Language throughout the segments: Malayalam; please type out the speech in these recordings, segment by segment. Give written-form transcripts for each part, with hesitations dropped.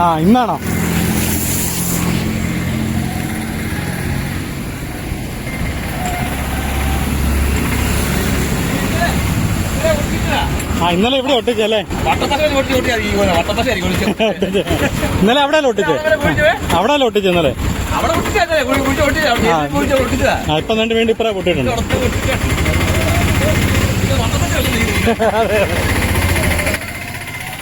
ആ ഇന്നാണോ? ആ ഇന്നലെ ഇവിടെ ഒട്ടിച്ചല്ലേ? ഇന്നലെ അവിടെ ഒട്ടിച്ചേ? അവിടെ ഒട്ടിച്ചു ഇന്നലെ. ഇപ്പൊ രണ്ട് വേണ്ടി ഇപ്പറ പൊട്ടിയിട്ടുണ്ട്.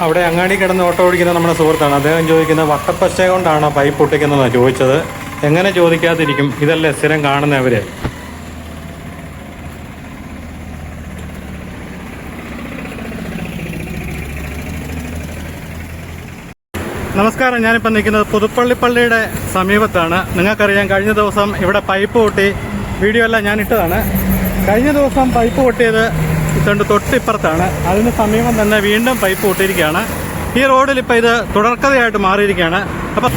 അവിടെ അങ്ങാടി കിടന്ന് ഓട്ടോ ഓടിക്കുന്ന നമ്മുടെ സുഹൃത്താണ്. അദ്ദേഹം ചോദിക്കുന്നത് വട്ടപ്പച്ച കൊണ്ടാണോ പൈപ്പ് പൊട്ടിക്കുന്നതെന്നാണ് ചോദിച്ചത്. എങ്ങനെ ചോദിക്കാതിരിക്കും, ഇതല്ലേ സ്ഥിരം കാണുന്നവര്. നമസ്കാരം, ഞാനിപ്പോൾ നിൽക്കുന്നത് പുതുപ്പള്ളി പള്ളിയുടെ സമീപത്താണ്. നിങ്ങൾക്കറിയാം, കഴിഞ്ഞ ദിവസം ഇവിടെ പൈപ്പ് പൊട്ടി. വീഡിയോ എല്ലാം ഞാൻ ഇട്ടതാണ്. കഴിഞ്ഞ ദിവസം പൈപ്പ് പൊട്ടിയത് തൊട്ടിപ്പുറത്താണ്. അതിന് സമീപം തന്നെ വീണ്ടും പൈപ്പ് പൊട്ടിയിരിക്കുകയാണ്. ഈ റോഡിൽ ഇപ്പോൾ ഇത് തുടർക്കഥയായിട്ട് മാറിയിരിക്കുകയാണ്. അപ്പം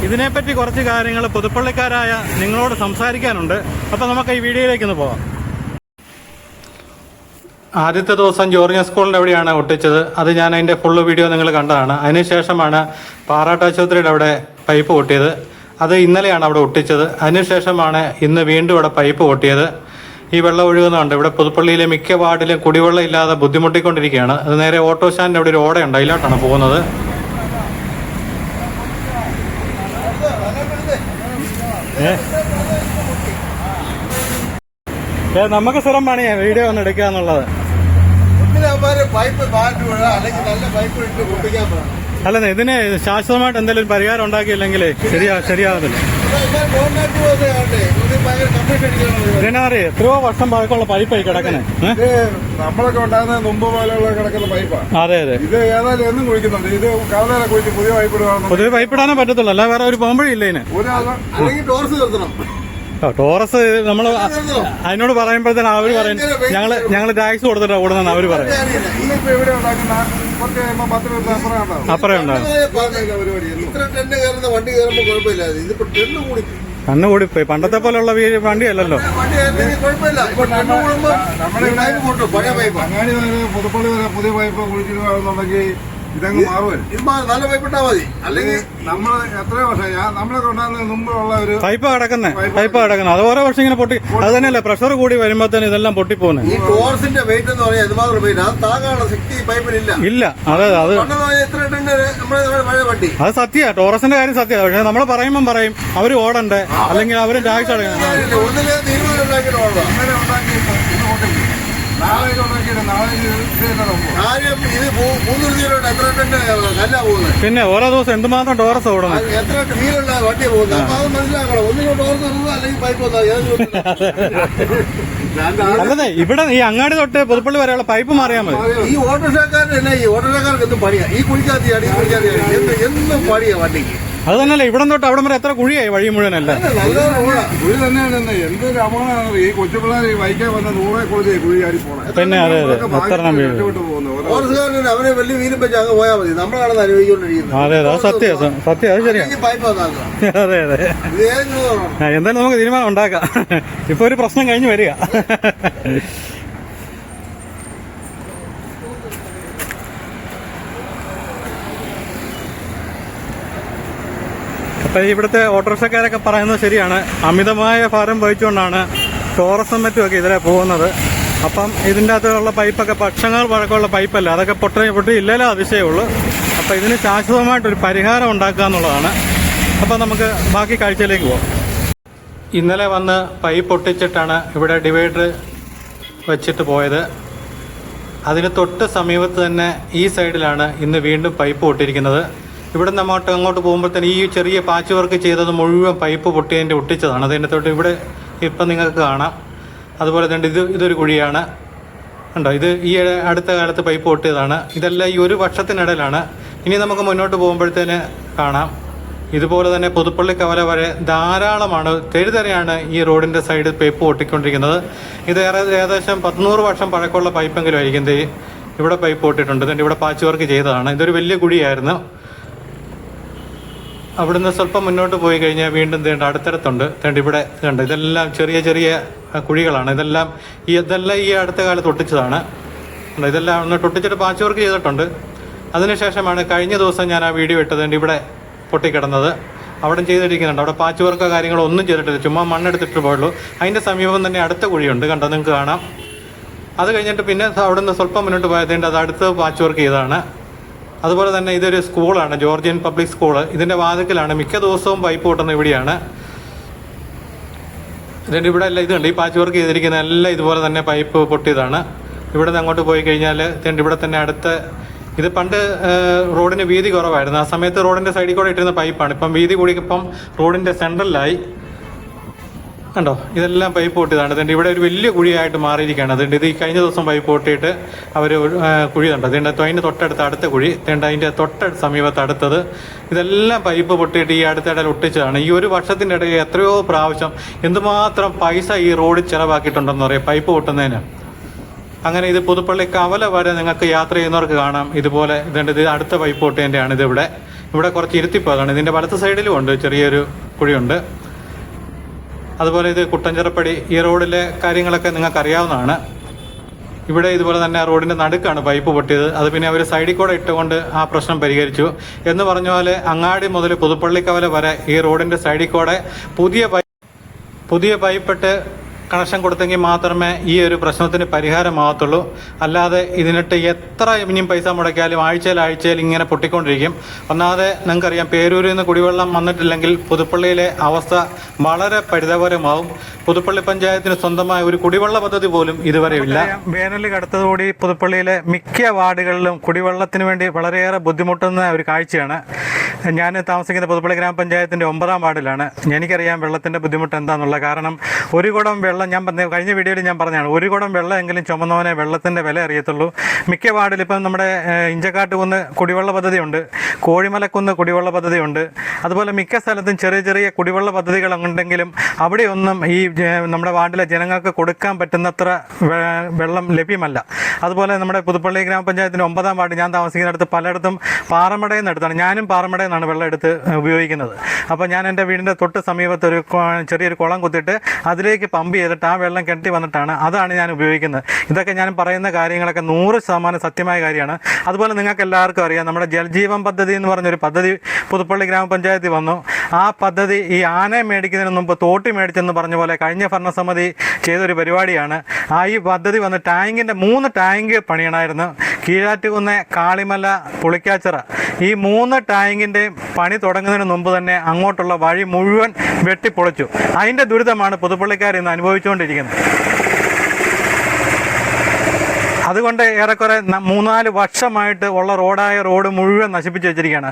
ഇതിനെപ്പറ്റി കുറച്ച് കാര്യങ്ങൾ പുതുപ്പള്ളിക്കാരായ നിങ്ങളോട് സംസാരിക്കാനുണ്ട്. അപ്പം നമുക്ക് ഈ വീഡിയോയിലേക്കൊന്ന് പോകാം. ആദ്യത്തെ ദിവസം ജോർജിയ സ്കൂളിൻ്റെ അവിടെയാണ് ഒട്ടിച്ചത്. അത് ഞാൻ അതിൻ്റെ ഫുള്ള് വീഡിയോ നിങ്ങൾ കണ്ടതാണ്. അതിനുശേഷമാണ് പാറാട്ടാശുപത്രിയുടെ അവിടെ പൈപ്പ് പൊട്ടിയത്. അത് ഇന്നലെയാണ് അവിടെ ഒട്ടിച്ചത്. അതിനുശേഷമാണ് ഇന്ന് വീണ്ടും ഇവിടെ പൈപ്പ് പൊട്ടിയത്. ഈ വെള്ളം ഒഴുകുന്നുണ്ട്. ഇവിടെ പുതുപ്പള്ളിയിലെ മിക്ക വാർഡിലും കുടിവെള്ളം ഇല്ലാതെ ബുദ്ധിമുട്ടിക്കൊണ്ടിരിക്കുകയാണ്. അത് നേരെ ഓട്ടോ സ്റ്റാൻഡിൻ്റെ അവിടെ ഒരു ഓടയുണ്ട്, അതിലോട്ടാണ് പോകുന്നത്. നമുക്ക് സ്ഥിരം പണിയാ വീഡിയോ ഒന്ന് എടുക്കുക എന്നുള്ളത്. അല്ലെന്നേ, ഇതിന് ശാശ്വതമായിട്ട് എന്തെങ്കിലും പരിഹാരം ഉണ്ടാക്കിയില്ലെങ്കിൽ ശരിയാകുന്നില്ല. ഇതിനറിയ എത്രയോ വർഷം പഴക്കമുള്ള പൈപ്പായി കിടക്കണേ. നമ്മളൊക്കെ ഉണ്ടാകുന്ന മുമ്പ് പോലെയുള്ള കിടക്കുന്ന പൈപ്പാണ്. അതെ അതെ, ഇത് ഏതായാലും എന്നും കുഴിക്കുന്നുണ്ട്. ഇത് കാലം കുഴിച്ച് പുതിയ പൈപ്പ് ഇടാനേ പറ്റത്തുള്ളൂ, അല്ല വേറെ ഒരു പോകുമ്പോഴില്ല ഇതിന്. അല്ലെങ്കിൽ ടോർസ് നിർത്തണം. ടോറസ് നമ്മൾ അതിനോട് പറയുമ്പോഴത്തേന് അവര് പറയും ഞങ്ങള് ടാക്സ് കൊടുത്തിട്ടാ ഓടുന്ന അവര് പറയും. അപ്പറേ ഉണ്ടാകും. കണ്ണ് കൂടിപ്പോയി. പണ്ടത്തെ പോലെയുള്ള വണ്ടിയല്ലല്ലോ. പുതുപ്പള്ളി വരെ പുതിയ പൈപ്പ് കുഴിച്ചിടുകയാണെന്നുണ്ടെങ്കിൽ ഇതങ്ങ് മാറുമല്ലോ. നല്ല പൈപ്പ് ഇട്ടാൽ മതി. അല്ലെങ്കിൽ നമ്മൾ എത്രയോ വർഷം നമ്മളൊക്കെ ഉണ്ടാകുന്നതിന് മുമ്പുള്ള ഒരു പൈപ്പ് കിടക്കുന്നത് അത് ഓരോ വർഷം ഇങ്ങനെ പൊട്ടി. അത് തന്നെയല്ലേ പ്രഷർ കൂടി വരുമ്പോഴത്തേന് ഇതെല്ലാം പൊട്ടിപ്പോകുന്നത്. ഈ ടോർസിന്റെ വെയിറ്റ് എന്ന് പറഞ്ഞാൽ എന്തുമാത്രം വെയിറ്റ്, അത് താങ്ങാനുള്ള ശക്തി പൈപ്പിനില്ല. ഇല്ല, അതെ അത് സത്യ. ടോറസിന്റെ കാര്യം സത്യ. പക്ഷെ നമ്മൾ പറയുമ്പം പറയും അവര് ഓടണ്ടേ, അല്ലെങ്കിൽ അവര് ടാക്സ് അടയ്ക്കണം. ഒന്നിലെ തീരുമാനം ഉണ്ടാക്കിയിട്ട് ഓടാം. അങ്ങനെ ഉണ്ടാക്കി പിന്നെ ഓരോ ദിവസം എന്തുമാത്രം ടോറസ് ഓടണം. എത്ര വീലുള്ള വണ്ടി പോകുന്നത് അപ്പൊ അത് മനസ്സിലാക്കണം. ഒന്നിനും ടോറസ് അല്ലെങ്കിൽ പൈപ്പ്. അല്ലേ, ഇവിടെ ഈ അങ്ങാടി തൊട്ട് പുതുപ്പള്ളി വരെയുള്ള പൈപ്പ് മാറിയാൽ മതി. ഈ ഓട്ടോറിക്ഷക്കാരൻ ഈ ഓട്ടോറിക്ഷക്കാർക്ക് എന്തും പണിയാ. ഈ കുഴിക്കാത്തിയാണ്, ഈ കുഴിക്കാത്തിയാണ്, എന്നും പണിയാ വണ്ടിക്ക്. അത് തന്നെയല്ലേ, ഇവിടെ തൊട്ട് അവിടെ വരെ എത്ര കുഴിയായി വഴി മുഴുവനല്ല. കുഴി തന്നെയാണ്. എന്തൊരു അപകടമാണ് ഈ കൊച്ചുപിള്ളേർ വൈക്കാൻ വന്ന 100 കോടി കുഴി ആടി പോണേ. പിന്നെ അതെ അതെ, എത്ര ടോറസുകാരൻ അവനെ വലിയ വീലും വെച്ച് അങ്ങ് പോയാൽ മതി. നമ്മളാണെന്ന് അനുഭവിച്ചുകൊണ്ടിരിക്കുന്നത്. അതെ അതെ, അത് സത്യം. അത് ശരിയാ. അതെ അതെ, എന്തായാലും നമുക്ക് തീരുമാനം ഉണ്ടാക്കാം. ഇപ്പൊ ഒരു പ്രശ്നം കഴിഞ്ഞ് വരിക. അപ്പം ഇവിടുത്തെ ഓട്ടോറിക്ഷക്കാരൊക്കെ പറയുന്നത് ശരിയാണ്. അമിതമായ ഭാരം വഹിച്ചുകൊണ്ടാണ് ടോറസും മറ്റുമൊക്കെ ഇതിലെ പോകുന്നത്. അപ്പം ഇതിൻ്റെ അകത്തുള്ള പൈപ്പൊക്കെ വർഷങ്ങൾ പഴക്കമുള്ള പൈപ്പല്ല, അതൊക്കെ പൊട്ടി ഇല്ലല്ലോ അതിശയമുള്ളൂ. അപ്പം ഇതിന് ശാശ്വതമായിട്ടൊരു പരിഹാരം ഉണ്ടാക്കുക എന്നുള്ളതാണ്. അപ്പം നമുക്ക് ബാക്കി കാഴ്ചയിലേക്ക് പോകാം. ഇന്നലെ വന്ന് പൈപ്പ് പൊട്ടിച്ചിട്ടാണ് ഇവിടെ ഡിവൈഡർ വെച്ചിട്ട് പോയത്. അതിന് തൊട്ട് സമീപത്ത് തന്നെ ഈ സൈഡിലാണ് ഇന്ന് വീണ്ടും പൈപ്പ് പൊട്ടിയിരിക്കുന്നത്. ഇവിടെ നിന്ന് അങ്ങോട്ട് പോകുമ്പോഴത്തേന് ഈ ചെറിയ പാച്ച് വർക്ക് ചെയ്തത് മുഴുവൻ പൈപ്പ് പൊട്ടിയതിൻ്റെ ഒട്ടിച്ചതാണ്. അതിൻ്റെ തൊട്ട് ഇവിടെ ഇപ്പം നിങ്ങൾക്ക് കാണാം. അതുപോലെ തന്നെ ഇതൊരു കുഴിയാണ് ഉണ്ടോ. ഇത് ഈ അടുത്ത കാലത്ത് പൈപ്പ് പൊട്ടിയതാണ്. ഇതെല്ലാം ഈ ഒരു വർഷത്തിനിടയിലാണ്. ഇനി നമുക്ക് മുന്നോട്ട് പോകുമ്പോഴത്തേന് കാണാം. ഇതുപോലെ തന്നെ പുതുപ്പള്ളി കവല വരെ ധാരാളമാണ്, തെരുതെരയാണ് ഈ റോഡിൻ്റെ സൈഡിൽ പൈപ്പ് പൊട്ടിക്കൊണ്ടിരിക്കുന്നത്. ഇത് ഏകദേശം 100 വർഷം പഴക്കമുള്ള പൈപ്പെങ്കിലും ആയിരിക്കും. ഇവിടെ പൈപ്പ് പൊട്ടിയിട്ടുണ്ട്. ഇതിൻ്റെ ഇവിടെ പാച്ച് വർക്ക് ചെയ്തതാണ്. ഇതൊരു വലിയ കുഴിയായിരുന്നു. അവിടുന്ന് സ്വല്പം മുന്നോട്ട് പോയി കഴിഞ്ഞാൽ വീണ്ടും അടുത്തടുത്തുണ്ട്. ഇവിടെ കണ്ട് ഇതെല്ലാം ചെറിയ ചെറിയ കുഴികളാണ്. ഇതെല്ലാം ഈ അടുത്ത കാലത്ത് ഒട്ടിച്ചതാണ്. ഇതെല്ലാം ഒന്ന് ഒട്ടിച്ചിട്ട് പാച്ച് വർക്ക് ചെയ്തിട്ടുണ്ട്. അതിനുശേഷമാണ് കഴിഞ്ഞ ദിവസം ഞാൻ ആ വീഡിയോ ഇട്ടതുകൊണ്ട് ഇവിടെ പൊട്ടിക്കിടന്നത്. അവിടെ ചെയ്തിരിക്കുന്നുണ്ട്. അവിടെ പാച്ച് വർക്കോ കാര്യങ്ങളോ ഒന്നും ചെയ്തിട്ടില്ല, ചുമ്മാ മണ്ണെടുത്തിട്ട് പോയുള്ളൂ. അതിൻ്റെ സമീപം തന്നെ അടുത്ത കുഴിയുണ്ട്, കണ്ടോ നിങ്ങൾക്ക് കാണാം. അത് കഴിഞ്ഞിട്ട് പിന്നെ അവിടെ നിന്ന് സ്വല്പം മുന്നോട്ട് പോയതുകൊണ്ട് അത് അടുത്ത് പാച്ച് വർക്ക് ചെയ്തതാണ്. അതുപോലെ തന്നെ ഇതൊരു സ്കൂളാണ്, ജോർജിയൻ പബ്ലിക് സ്കൂള്. ഇതിൻ്റെ വാതിക്കലാണ് മിക്ക ദിവസവും പൈപ്പ് പൊട്ടുന്നത് ഇവിടെയാണ്. ഇതിൻ്റെ ഇവിടെ എല്ലാം ഇതുണ്ട്, ഈ പാച്ച് വർക്ക് ചെയ്തിരിക്കുന്ന എല്ലാം ഇതുപോലെ തന്നെ പൈപ്പ് പൊട്ടിയതാണ്. ഇവിടെ നിന്ന് അങ്ങോട്ട് പോയി കഴിഞ്ഞാൽ ഇവിടെ തന്നെ അടുത്ത ഇത് പണ്ട് റോഡിന് വീതി കുറവായിരുന്നു. ആ സമയത്ത് റോഡിൻ്റെ സൈഡിൽ കൂടെ ഇട്ടിരുന്ന പൈപ്പാണ്. ഇപ്പം വീതി കൂടിയപ്പം റോഡിൻ്റെ സെൻട്രലിലായി. കണ്ടോ, ഇതെല്ലാം പൈപ്പ് പൊട്ടിയതാണ്. അതുകൊണ്ട് ഇവിടെ ഒരു വലിയ കുഴിയായിട്ട് മാറിയിരിക്കുകയാണ്. അതുകൊണ്ട് ഇത് ഈ കഴിഞ്ഞ ദിവസം പൈപ്പ് പൊട്ടിയിട്ട് അവർ കുഴി കണ്ടോ, അതുകൊണ്ട് അതിൻ്റെ തൊട്ടടുത്ത് അടുത്ത കുഴി, അതുകൊണ്ട് അതിൻ്റെ തൊട്ടടുത്ത് സമീപത്ത് അടുത്തത്. ഇതെല്ലാം പൈപ്പ് പൊട്ടിയിട്ട് ഈ അടുത്തിടയിൽ ഒട്ടിച്ചതാണ്. ഈ ഒരു വർഷത്തിൻ്റെ ഇടയിൽ എത്രയോ പ്രാവശ്യം എന്തുമാത്രം പൈസ ഈ റോഡിൽ ചിലവാക്കിയിട്ടുണ്ടെന്ന് പറയാം പൈപ്പ് പൊട്ടുന്നതിന്. അങ്ങനെ ഇത് പുതുപ്പള്ളി കവല വരെ നിങ്ങൾക്ക് യാത്ര ചെയ്യുന്നവർക്ക് കാണാം. ഇതുപോലെ ഇത് അടുത്ത പൈപ്പ് പൊട്ടിയതിൻ്റെയാണ് ഇതിവിടെ. ഇവിടെ കുറച്ച് ഇരുത്തിപ്പോയതാണ്. ഇതിൻ്റെ വലത്ത് സൈഡിലും ഉണ്ട് ചെറിയൊരു കുഴിയുണ്ട്. അതുപോലെ ഇത് കുട്ടഞ്ചിറപ്പടി, ഈ റോഡിലെ കാര്യങ്ങളൊക്കെ നിങ്ങൾക്ക് അറിയാവുന്നതാണ്. ഇവിടെ ഇതുപോലെ തന്നെ റോഡിൻ്റെ നടുക്കാണ് പൈപ്പ് പൊട്ടിയത്. അത് പിന്നെ അവർ സൈഡിൽ കൂടെ ഇട്ടുകൊണ്ട് ആ പ്രശ്നം പരിഹരിച്ചു. എന്ന് പറഞ്ഞ പോലെ അങ്ങാടി മുതൽ പുതുപ്പള്ളി കവല വരെ ഈ റോഡിൻ്റെ സൈഡിൽ കൂടെ പുതിയ പൈപ്പിട്ട് കണക്ഷൻ കൊടുത്തെങ്കിൽ മാത്രമേ ഈ ഒരു പ്രശ്നത്തിന് പരിഹാരമാകത്തുള്ളൂ. അല്ലാതെ ഇതിനിട്ട് എത്ര ഇനിയും പൈസ മുടക്കിയാലും ആഴ്ചയിൽ ഇങ്ങനെ പൊട്ടിക്കൊണ്ടിരിക്കും. ഒന്നാമതെ നിങ്ങൾക്കറിയാം, പേരൂരിൽ നിന്ന് കുടിവെള്ളം വന്നിട്ടില്ലെങ്കിൽ പുതുപ്പള്ളിയിലെ അവസ്ഥ വളരെ പരിതാപകരമാവും. പുതുപ്പള്ളി പഞ്ചായത്തിന് സ്വന്തമായ ഒരു കുടിവെള്ള പദ്ധതി പോലും ഇതുവരെ ഇല്ല. വേനൽ കടുത്തതോടെ പുതുപ്പള്ളിയിലെ മിക്ക വാർഡുകളിലും കുടിവെള്ളത്തിന് വേണ്ടി വളരെയേറെ ബുദ്ധിമുട്ടുന്ന ഒരു കാഴ്ചയാണ്. ഞാൻ താമസിക്കുന്ന പുതുപ്പള്ളി ഗ്രാമപഞ്ചായത്തിൻ്റെ 9ാം വാർഡിലാണ്. എനിക്കറിയാം വെള്ളത്തിൻ്റെ ബുദ്ധിമുട്ട് എന്താണെന്നുള്ളത്. കാരണം ഒരു കുടം വെള്ളം, ഞാൻ കഴിഞ്ഞ വീഡിയോയിൽ ഞാൻ പറഞ്ഞതാണ്, ഒരു കുടം വെള്ളം എങ്കിലും ചുമന്നവനെ വെള്ളത്തിൻ്റെ വില അറിയത്തുള്ളൂ. മിക്ക വാർഡിൽ ഇപ്പം നമ്മുടെ ഇഞ്ചക്കാട്ടുകുന്ന് കുടിവെള്ള പദ്ധതിയുണ്ട്, കോഴിമലക്കുന്ന് കുടിവെള്ള പദ്ധതിയുണ്ട്. അതുപോലെ മിക്ക സ്ഥലത്തും ചെറിയ ചെറിയ കുടിവെള്ള പദ്ധതികളുണ്ടെങ്കിലും അവിടെയൊന്നും ഈ നമ്മുടെ വാർഡിലെ ജനങ്ങൾക്ക് കൊടുക്കാൻ പറ്റുന്നത്ര വെള്ളം ലഭ്യമല്ല. അതുപോലെ നമ്മുടെ പുതുപ്പള്ളി ഗ്രാമപഞ്ചായത്തിൻ്റെ 9ാം വാർഡ് ഞാൻ താമസിക്കുന്നിടത്ത് പലയിടത്തും പാറമടയിൽ നിന്ന് എടുത്താണ്. ഞാനും പാറമടയിൽ നിന്നാണ് വെള്ളം എടുത്ത് ഉപയോഗിക്കുന്നത്. അപ്പോൾ ഞാൻ എൻ്റെ വീടിൻ്റെ തൊട്ട് സമീപത്ത് ഒരു ചെറിയൊരു കുളം കുത്തിയിട്ട് അതിലേക്ക് പമ്പ് ചെയ്തിട്ട് ആ വെള്ളം കെട്ടി വന്നിട്ടാണ് അതാണ് ഞാൻ ഉപയോഗിക്കുന്നത്. ഇതൊക്കെ ഞാൻ പറയുന്ന കാര്യങ്ങളൊക്കെ 100% സത്യമായ കാര്യമാണ്. അതുപോലെ നിങ്ങൾക്ക് എല്ലാവർക്കും അറിയാം, നമ്മുടെ ജൽജീവൻ പദ്ധതി എന്ന് പറഞ്ഞൊരു പദ്ധതി പുതുപ്പള്ളി ഗ്രാമപഞ്ചായത്തിൽ വന്നു. ആ പദ്ധതി ഈ ആനയെ മേടിക്കുന്നതിന് മുമ്പ് തോട്ടി മേടിച്ചെന്ന് പറഞ്ഞ പോലെ കഴിഞ്ഞ ഭരണസമിതി ചെയ്തൊരു പരിപാടിയാണ്. ഈ പദ്ധതി വന്ന് ടാങ്കിൻ്റെ 3 ടാങ്ക് പണിയണമായിരുന്നു. കീഴാറ്റുകുന്ന്, കാളിമല, പുളിക്കാച്ചിറ ഈ 3 ടാങ്കിൻ്റെ പണി തുടങ്ങുന്നതിന് മുമ്പ് തന്നെ അങ്ങോട്ടുള്ള വഴി മുഴുവൻ വെട്ടിപ്പൊളിച്ചു. അതിൻ്റെ ദുരിതമാണ് പുതുപ്പള്ളിക്കാർ ഇന്ന് അനുഭവിച്ചുകൊണ്ടിരിക്കുന്നത്. അതുകൊണ്ട് ഏറെക്കുറെ 3-4 വർഷമായിട്ട് ഉള്ള റോഡ് മുഴുവൻ നശിപ്പിച്ച് വെച്ചിരിക്കുകയാണ്.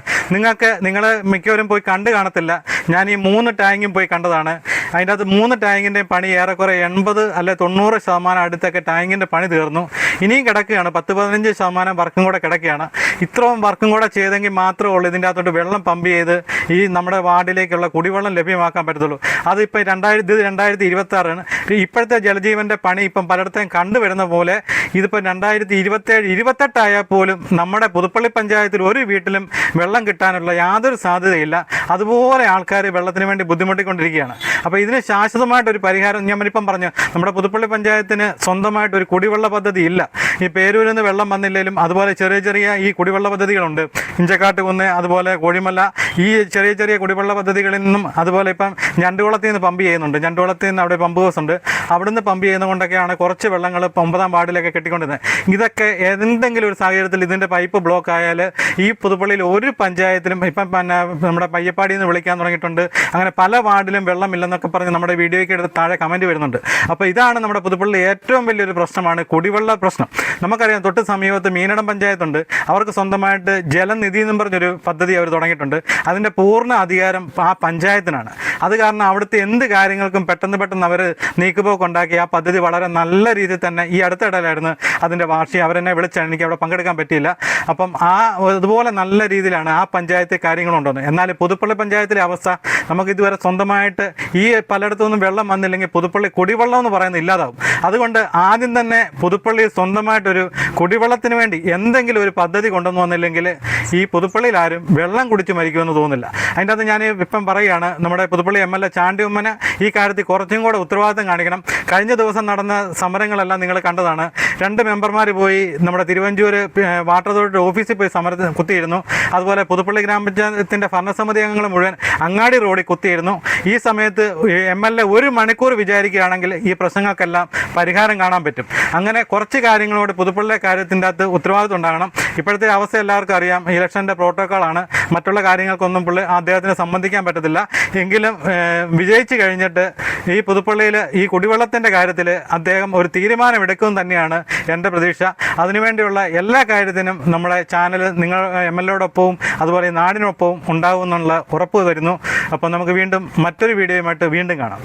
നിങ്ങൾ മിക്കവരും പോയി കണ്ടു കാണത്തില്ല. ഞാൻ ഈ 3 ടാങ്കും പോയി കണ്ടതാണ്. അതിൻ്റെ അകത്ത് 3 ടാങ്കിൻ്റെ പണി ഏറെക്കുറെ 80 അല്ലെ 90% അടുത്തൊക്കെ ടാങ്കിൻ്റെ പണി തീർന്നു. ഇനിയും കിടക്കുകയാണ്, 10-15% വർക്കും കൂടെ കിടക്കുകയാണ്. ഇത്രയും വർക്കും കൂടെ ചെയ്തെങ്കിൽ മാത്രമേ ഉള്ളൂ ഇതിൻ്റെ അകത്തോട്ട് വെള്ളം പമ്പ് ചെയ്ത് ഈ നമ്മുടെ വാർഡിലേക്കുള്ള കുടിവെള്ളം ലഭ്യമാക്കാൻ പറ്റത്തുള്ളൂ. അതിപ്പോൾ 2026 ഇപ്പോഴത്തെ ജലജീവൻ്റെ പണി ഇപ്പം പലയിടത്തും കണ്ടുവരുന്ന പോലെ ഇതിപ്പോൾ 2027-28 ആയാൽ പോലും നമ്മുടെ പുതുപ്പള്ളി പഞ്ചായത്തിൽ ഒരു വീട്ടിലും വെള്ളം കിട്ടാനുള്ള യാതൊരു സാധ്യതയില്ല. അതുപോലെ ആൾക്കാർ വെള്ളത്തിന് വേണ്ടി ബുദ്ധിമുട്ടിക്കൊണ്ടിരിക്കുകയാണ്. അപ്പോൾ ഇതിന് ശാശ്വതമായിട്ടൊരു പരിഹാരം ഞാനിപ്പം പറഞ്ഞു, നമ്മുടെ പുതുപ്പള്ളി പഞ്ചായത്തിന് സ്വന്തമായിട്ടൊരു കുടിവെള്ള പദ്ധതി ഇല്ല. ഈ പേരൂരിൽ നിന്ന് വെള്ളം വന്നില്ലെങ്കിലും അതുപോലെ ചെറിയ ചെറിയ ഈ കുടിവെള്ള പദ്ധതികളുണ്ട്. ഇഞ്ചക്കാട്ടുകുന്ന്, അതുപോലെ കോഴിമല, ഈ ചെറിയ ചെറിയ കുടിവെള്ള പദ്ധതികളിൽ നിന്നും അതുപോലെ ഇപ്പം ഞണ്ടുകുളത്തിൽ നിന്ന് പമ്പ് ചെയ്യുന്നുണ്ട്. ഞണ്ടുകുളത്തിൽ നിന്ന് അവിടെ പമ്പ് ഹൗസ് ഉണ്ട്. അവിടുന്ന് പമ്പ് ചെയ്യുന്നതുകൊണ്ടൊക്കെയാണ് കുറച്ച് വെള്ളങ്ങൾ 9ാം വാർഡിലൊക്കെ കെട്ടിക്കൊണ്ടിരുന്നത്. ഇതൊക്കെ എന്തെങ്കിലും ഒരു സാഹചര്യത്തിൽ ഇതിൻ്റെ പൈപ്പ് ബ്ലോക്ക് ആയാൽ ഈ പുതുപ്പള്ളിയിൽ ഒരു പഞ്ചായത്തിലും ഇപ്പം നമ്മുടെ പയ്യപ്പാടിയിൽ നിന്ന് വിളിക്കാൻ തുടങ്ങിയിട്ടുണ്ട്. അങ്ങനെ പല വാർഡിലും വെള്ളമില്ലെന്നൊക്കെ പറഞ്ഞ് നമ്മുടെ വീഡിയോയ്ക്ക് എടുത്ത് താഴെ കമൻറ്റ് വരുന്നുണ്ട്. അപ്പോൾ ഇതാണ് നമ്മുടെ പുതുപ്പള്ളി ഏറ്റവും വലിയൊരു പ്രശ്നമാണ് കുടിവെള്ള പ്രശ്നം. നമുക്കറിയാം, തൊട്ട് സമീപത്ത് മീനടം പഞ്ചായത്തുണ്ട്. അവർക്ക് സ്വന്തമായിട്ട് ജലനിധി എന്നും പറഞ്ഞൊരു പദ്ധതി അവർ തുടങ്ങിയിട്ടുണ്ട്. അതിൻ്റെ പൂർണ്ണ അധികാരം ആ പഞ്ചായത്തിനാണ്. അത് കാരണം അവിടുത്തെ എന്ത് കാര്യങ്ങൾക്കും പെട്ടെന്ന് അവർ നീക്കുപോക്കുണ്ടാക്കി ആ പദ്ധതി വളരെ നല്ല രീതിയിൽ തന്നെ ഈ അടുത്തിടയിലായിരുന്നു അതിൻ്റെ വാർഷികം. അവരെന്നെ വിളിച്ചാണ്, എനിക്ക് അവിടെ പങ്കെടുക്കാൻ പറ്റിയില്ല. അപ്പം അതുപോലെ നല്ല രീതിയിലാണ് ആ പഞ്ചായത്ത് കാര്യങ്ങളുണ്ടെന്ന്. എന്നാൽ പുതുപ്പള്ളി പഞ്ചായത്തിലെ അവസ്ഥ നമുക്കിതുവരെ സ്വന്തമായിട്ട് ഈ പലയിടത്തുനിന്നും വെള്ളം വന്നില്ലെങ്കിൽ പുതുപ്പള്ളി കുടിവെള്ളം എന്ന് പറയുന്നത് ഇല്ലാതാവും. അതുകൊണ്ട് ആദ്യം തന്നെ പുതുപ്പള്ളി സ്വന്തമായിട്ടൊരു കുടിവെള്ളത്തിന് വേണ്ടി എന്തെങ്കിലും ഒരു പദ്ധതി കൊണ്ടുവന്നു വന്നില്ലെങ്കിൽ ഈ പുതുപ്പള്ളിയിൽ ആരും വെള്ളം കുടിച്ച് മരിക്കുമെന്ന് തോന്നുന്നില്ല. അതിൻ്റെ അകത്ത് ഞാൻ ഇപ്പം പറയുകയാണ്, നമ്മുടെ പുതുപ്പള്ളി MLA ചാണ്ടി ഉമ്മന് ഈ കാര്യത്തിൽ കുറച്ചും കൂടെ ഉത്തരവാദിത്തം കാണിക്കണം. കഴിഞ്ഞ ദിവസം നടന്ന സമരങ്ങളെല്ലാം നിങ്ങൾ കണ്ടതാണ്. 2 മെമ്പർമാർ പോയി നമ്മുടെ തിരുവഞ്ചൂർ വാട്ടർ അതോറിറ്റി ഓഫീസിൽ പോയി സമരത്തിന് കുത്തിയിരുന്നു. അതുപോലെ പുതുപ്പള്ളി ഗ്രാമപഞ്ചായത്തിൻ്റെ ഭരണസമിതി അംഗങ്ങൾ മുഴുവൻ അങ്ങാടി റോഡിൽ കുത്തിയിരുന്നു. ഈ സമയത്ത് MLA 1 മണിക്കൂർ വിചാരിക്കുകയാണെങ്കിൽ ഈ പ്രശ്നങ്ങൾക്കെല്ലാം പരിഹാരം കാണാൻ പറ്റും. അങ്ങനെ കുറച്ച് കാര്യങ്ങളോട് പുതുപ്പള്ളിയുടെ കാര്യത്തിൻ്റെ അകത്ത് ഉത്തരവാദിത്വം ഉണ്ടാകണം. ഇപ്പോഴത്തെ അവസ്ഥ എല്ലാവർക്കും അറിയാം, ഇലക്ഷൻ്റെ പ്രോട്ടോക്കോളാണ്. മറ്റുള്ള കാര്യങ്ങൾക്കൊന്നും അദ്ദേഹത്തിന് സംബന്ധിക്കാൻ പറ്റത്തില്ല. എങ്കിലും വിജയിച്ചു കഴിഞ്ഞിട്ട് ഈ പുതുപ്പള്ളിയിൽ ഈ കുടിവെള്ളത്തിൻ്റെ കാര്യത്തിൽ അദ്ദേഹം ഒരു തീരുമാനമെടുക്കും തന്നെയാണ് എൻ്റെ പ്രതീക്ഷ. അതിനുവേണ്ടിയുള്ള എല്ലാ കാര്യത്തിനും നമ്മുടെ ചാനൽ നിങ്ങൾ MLAയോടൊപ്പവും അതുപോലെ നാടിനൊപ്പവും ഉണ്ടാകുമെന്നുള്ള ഉറപ്പ് തരുന്നു. അപ്പോൾ നമുക്ക് വീണ്ടും മറ്റൊരു വീഡിയോയുമായിട്ട് വീണ്ടും കാണാം.